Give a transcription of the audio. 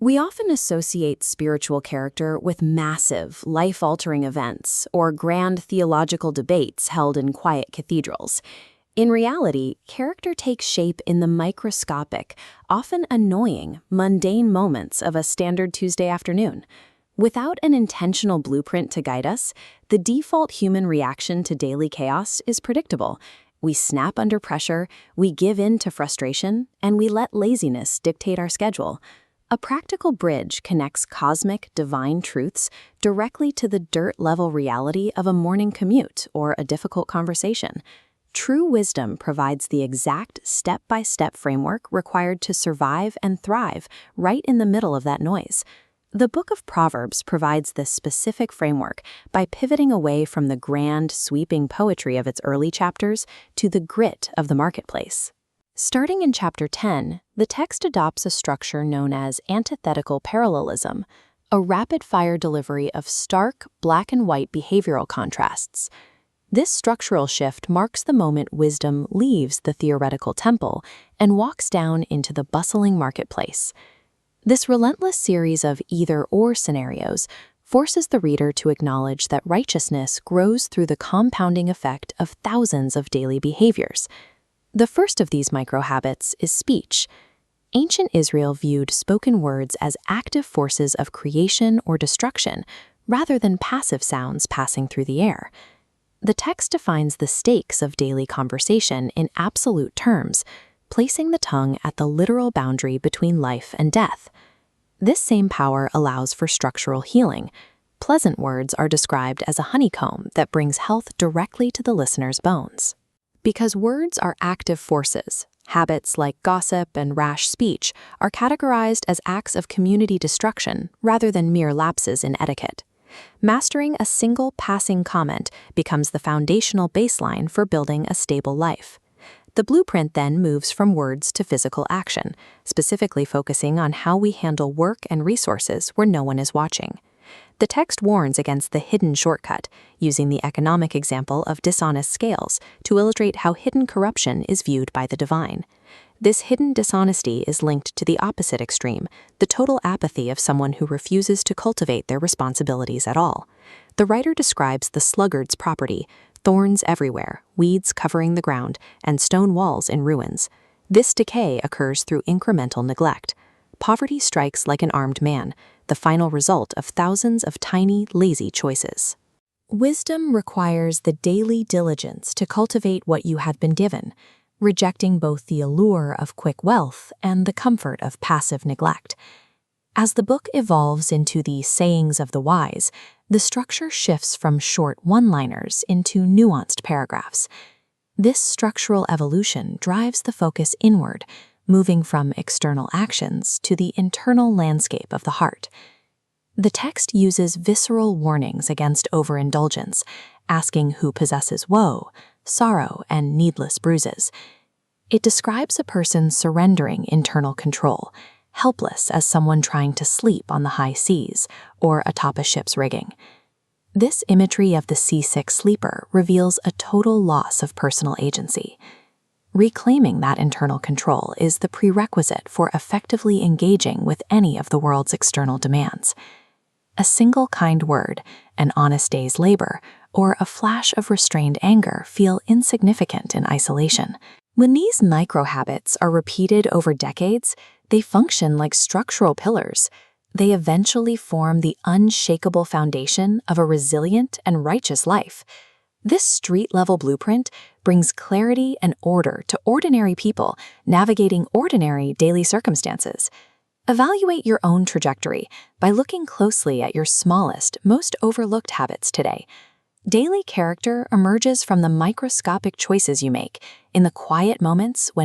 We often associate spiritual character with massive, life-altering events or grand theological debates held in quiet cathedrals. In reality, character takes shape in the microscopic, often annoying, mundane moments of a standard Tuesday afternoon. Without an intentional blueprint to guide us, the default human reaction to daily chaos is predictable. We snap under pressure, we give in to frustration, and we let laziness dictate our schedule. A practical bridge connects cosmic, divine truths directly to the dirt-level reality of a morning commute or a difficult conversation. True wisdom provides the exact step-by-step framework required to survive and thrive right in the middle of that noise. The book of Proverbs provides this specific framework by pivoting away from the grand, sweeping poetry of its early chapters to the grit of the marketplace. Starting in chapter 10, the text adopts a structure known as antithetical parallelism, a rapid-fire delivery of stark, black-and-white behavioral contrasts. This structural shift marks the moment wisdom leaves the theoretical temple and walks down into the bustling marketplace. This relentless series of either-or scenarios forces the reader to acknowledge that righteousness grows through the compounding effect of thousands of daily behaviors. The first of these micro-habits is speech. Ancient Israel viewed spoken words as active forces of creation or destruction, rather than passive sounds passing through the air. The text defines the stakes of daily conversation in absolute terms, placing the tongue at the literal boundary between life and death. This same power allows for structural healing. Pleasant words are described as a honeycomb that brings health directly to the listener's bones. Because words are active forces, habits like gossip and rash speech are categorized as acts of community destruction rather than mere lapses in etiquette. Mastering a single passing comment becomes the foundational baseline for building a stable life. The blueprint then moves from words to physical action, specifically focusing on how we handle work and resources where no one is watching. The text warns against the hidden shortcut, using the economic example of dishonest scales to illustrate how hidden corruption is viewed by the divine. This hidden dishonesty is linked to the opposite extreme, the total apathy of someone who refuses to cultivate their responsibilities at all. The writer describes the sluggard's property: thorns everywhere, weeds covering the ground, and stone walls in ruins. This decay occurs through incremental neglect. Poverty strikes like an armed man, the final result of thousands of tiny, lazy choices. Wisdom requires the daily diligence to cultivate what you have been given, rejecting both the allure of quick wealth and the comfort of passive neglect. As the book evolves into the sayings of the wise, the structure shifts from short one-liners into nuanced paragraphs. This structural evolution drives the focus inward, moving from external actions to the internal landscape of the heart. The text uses visceral warnings against overindulgence, asking who possesses woe, sorrow, and needless bruises. It describes a person surrendering internal control, helpless as someone trying to sleep on the high seas or atop a ship's rigging. This imagery of the seasick sleeper reveals a total loss of personal agency. Reclaiming that internal control is the prerequisite for effectively engaging with any of the world's external demands. A single kind word, an honest day's labor, or a flash of restrained anger feel insignificant in isolation. When these micro-habits are repeated over decades, they function like structural pillars. They eventually form the unshakable foundation of a resilient and righteous life. This street-level blueprint brings clarity and order to ordinary people navigating ordinary daily circumstances. Evaluate your own trajectory by looking closely at your smallest, most overlooked habits today. Daily character emerges from the microscopic choices you make in the quiet moments when